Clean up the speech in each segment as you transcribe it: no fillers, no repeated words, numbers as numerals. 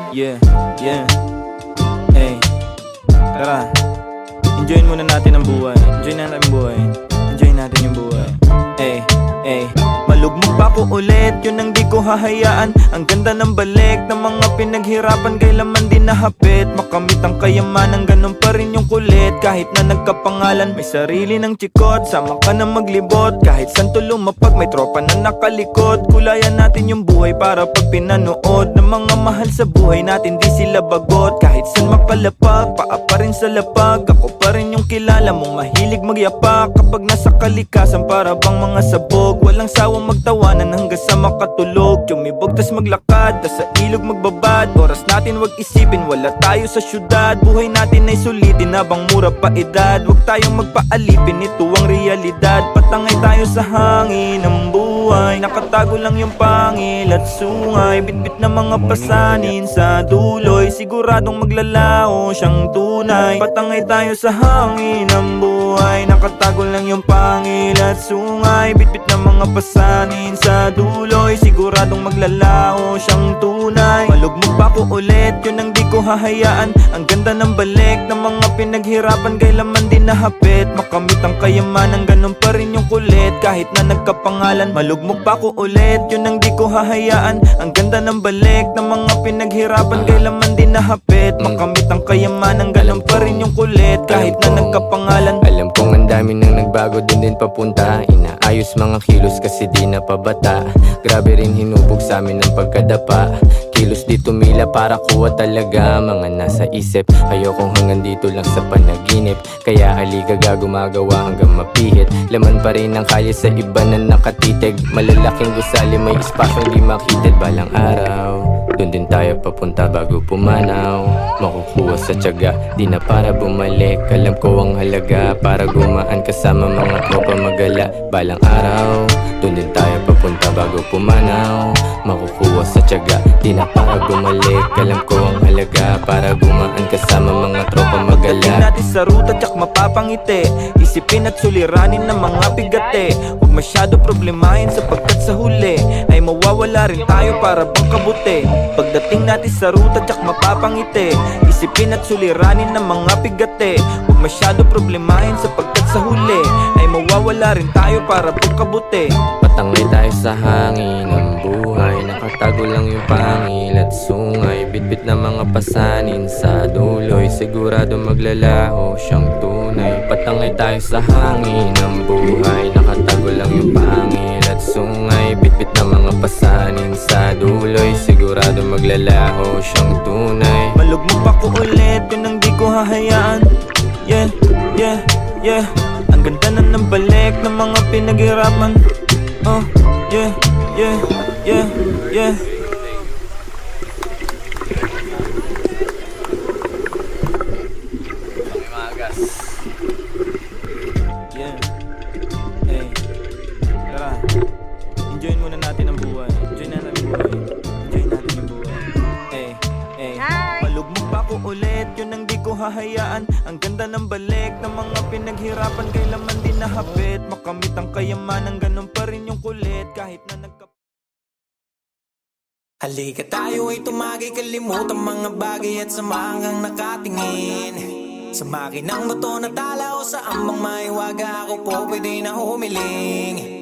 Yeah, yeah. Hey, tara. Enjoyin muna natin ang buhay. Enjoy natin ang buhay. Enjoy natin yung buhay. Hey, hey. Malugmok pa ko ulit, yun ang di ko hahayaan. Ang ganda ng balik ng mga pinaghirapan, kailanman din nahapit. Makamit ang kayamanan, ganun pa rin yung kulit. Kahit na nagkapangalan, may sarili ng chikot. Sama ka na maglibot, kahit saan to lumapag, may tropa na nakalikod. Kulayan natin yung buhay para pag pinanood ng mga mahal sa buhay natin, di sila bagot. Kahit saan mapalapag, paa pa rin sa lapag. Ako pa rin yung kilala mong mahilig magyapak. Kapag nasa kalikasan, para bang mga sabog. Walang sawang magtawanan hanggang sa makatulog. Tumibog tas maglakad, tas sa ilog magbabad. Oras natin wag isipin, wala tayo sa syudad. Buhay natin ay sulitin habang mura pa edad. Wag tayong magpaalipin, ito ang realidad. Patangay tayo sa hangin ng buhay. Nakatago lang yung pangil at sungay. Bitbit na mga pasanin sa duloy, siguradong maglalao siyang tunay. Patangay tayo sa hangin ng buhay. Nakatago lang yung pangil at sungay. Bitbit na mga pasanin sa duloy, siguradong maglalao siyang tunay. Malugmok pa ko ulit, yun ang di ko hahayaan. Ang ganda ng balik ng mga pinaghirapan, kailanman din nahapit. Makamit ang kayamanan, ganun pa rin yung kulit. Kahit na nagkapangalan, malugmok pa ko ulit, yun ang di ko hahayaan. Ang ganda ng balik ng mga pinaghirapan, kailanman din nahapit. Makamit ang kayamanan, ganun pa rin yung kulit. Kahit na nagkapangalan. Alam kong ang dami nang nagbago, din papunta. Inaayos mga kilos kasi di na pabata. Grabe rin hinubog sa amin ang pagkadapa. Kilos di tumila para kuha talaga mga nasa isip. Ayokong hanggang dito lang sa panaginip, kaya halika gumagawa hanggang mapihit. Laman pa rin ang kalye sa iba na nakatitig. Malalaking gusali, may espasyo di makitid. Balang araw, dun din tayo papunta bago pumanaw. Makukuha sa tiyaga, di na para bumalik. Alam ko ang halaga para gumaan kasama mga tropa magala. Balang araw, dun din tayo papunta bago pumanaw. Makukuha sa tiyaga, di na para bumalik. Alam ko ang halaga para gumaan kasama mga tropa magala. Pagdating natin sa ruta tsak mapapangiti, isipin at suliranin ng mga bigate. Huwag masyado problemahin sapagkat sa huli ay mawawala rin tayo para bang kabuti. Pagdating natin sa ruta tsak mapapangiti, isipin at suliranin ng mga bigate. Huwag masyado problemahin sapagkat sa huli ay mawawala rin tayo para bang kabuti. Patangay tayo sa hangin ng buhay. Nakatago lang yung pangil at sungay. Bitbit na mga pasanin sa duloy, sigurado maglalaho siyang tunay. Patangay tayo sa hangin ng buhay. Nakatago lang yung pangil at sungay. Bitbit na mga pasanin sa duloy, sigurado maglalaho siyang tunay. Malugmok pa ko ulit, yun ang di ko hahayaan. Yeah, yeah, yeah. Ang ganda na ng balik ng mga pinaghirapan. Oh, yeah, yeah, yeah, yeah. Yeah, hey, tara. Enjoyin muna natin ang buhay. Enjoy natin ang buhay. Enjoy natin yung buhay. Hey, hey. Malugmok pa ko ulit, yun ang di ko hahayaan. Ang ganda ng balik ng mga pinaghirapan, kailanman din nahapit. Makamit ang kayamanan, ganun pa rin yung kulit. Kahit na Halika tayo ay tumagay, kalimutan mga bagay at samahangang nakatingin sa makinang bato na tala o sa amang maiwaga. Ako po pwede na humiling.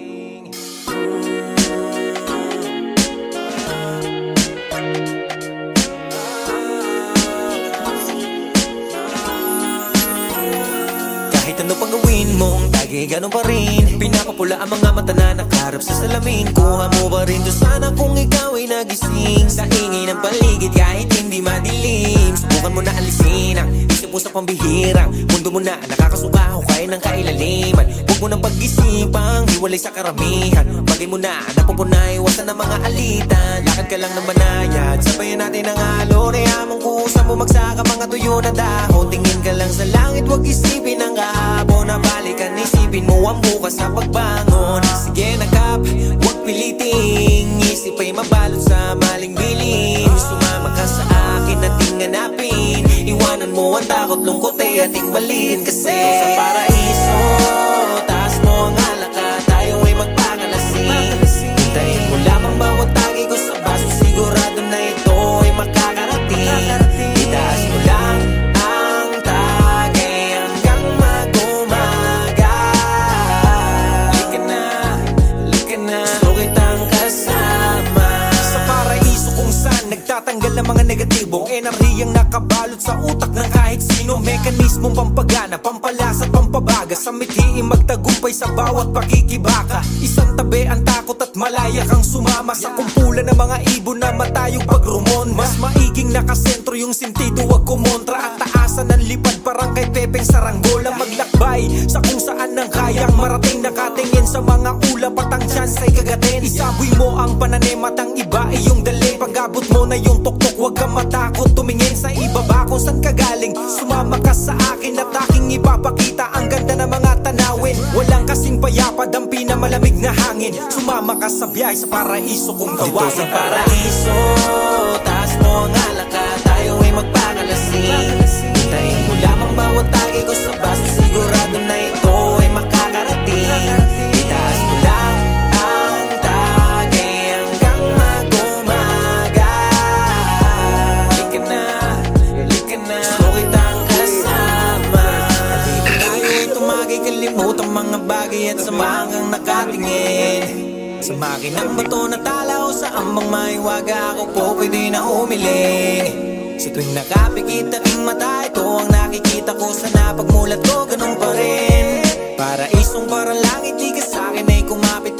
Kahit ano pang gawin mong tagay, ganun pa rin. Pinapapula ang mga mata na nakaharap sa salamin. Kuha mo ba rin doon sana kung ikaw ay nagising sa ingay ng paligid kahit hindi madilim. Subukan mo na alisin ang isip mo sa pambihirang mundo mo na nakakasuka o kaya ng kailaliman. Huwag mo nang pag-isipang hiwalay sa karamihan. Bagay mo na napupunay, iwasan ang mga alitan. Lakad ka lang ng manayad, sabayan natin ang halo. Nayamang kusa mo magsaka mga tuyo na dahon. Tingin ka lang sa langit, huwag isipin ang kahapon. Na balikan, isipin mo ang bukas sa pagbangon. Sige na kap, huwag piliting isip ay mabalot sa maling bilin. Sumama ka sa akin at hanapin. Iwanan mo ang takot, lungkot ay ating balin. Kasi sa paraiso, taas mo ang alaka, tayo ay magpakalasing. Hintayin mo lamang bawat tagi ko sa baso, sigurado na ito ay makakarating. umaga Sa mithi magtagumpay sa bawat pakikibaka Isang tabi ang takot at malaya kang sumama Sa kumpulan ng mga ibon na matayog pag rumon Mas maiging nakasentro yung sentido wag kumontra At taasan ng lipad parang kay Pepeng Saranggola Maglakbay sa kung saan nang kayang marating Nakatingin sa mga ulap at ang chance ay kagatin Isaboy mo ang pananim at ang iba ay yung dali Pag-abot mo na yung tuktok wag kang matakot Tumingin sa ibaba kung saan ka galing Sumama ka sa akin at aking ipapakita Ang ganda ng mga tanawin Walang kasing payapa dampi na malamig na hangin Sumama ka sa biyahe sa paraiso kung tawagin Dito sa paraiso, taas mo ang alaka Tayo ay magpakalasing Hintayin mo lamang bawat tagay ko sa bus Sigurado na ito ay makakarating Itaas mo lang ang tagay hanggang mag-umaga Halika na, gusto kitang kasama Tayo ay tumagay kalimutang mga bagay at samahan kang nakatingin Sa makinang bato na tala o sa amang maiwaga Ako po pwede na humiling Sa tuwing nakapikit aking mata Ito ang nakikita ko sana pagmulat ko ganun pa rin Paraisong parang langit di ka sa'kin ay kumapit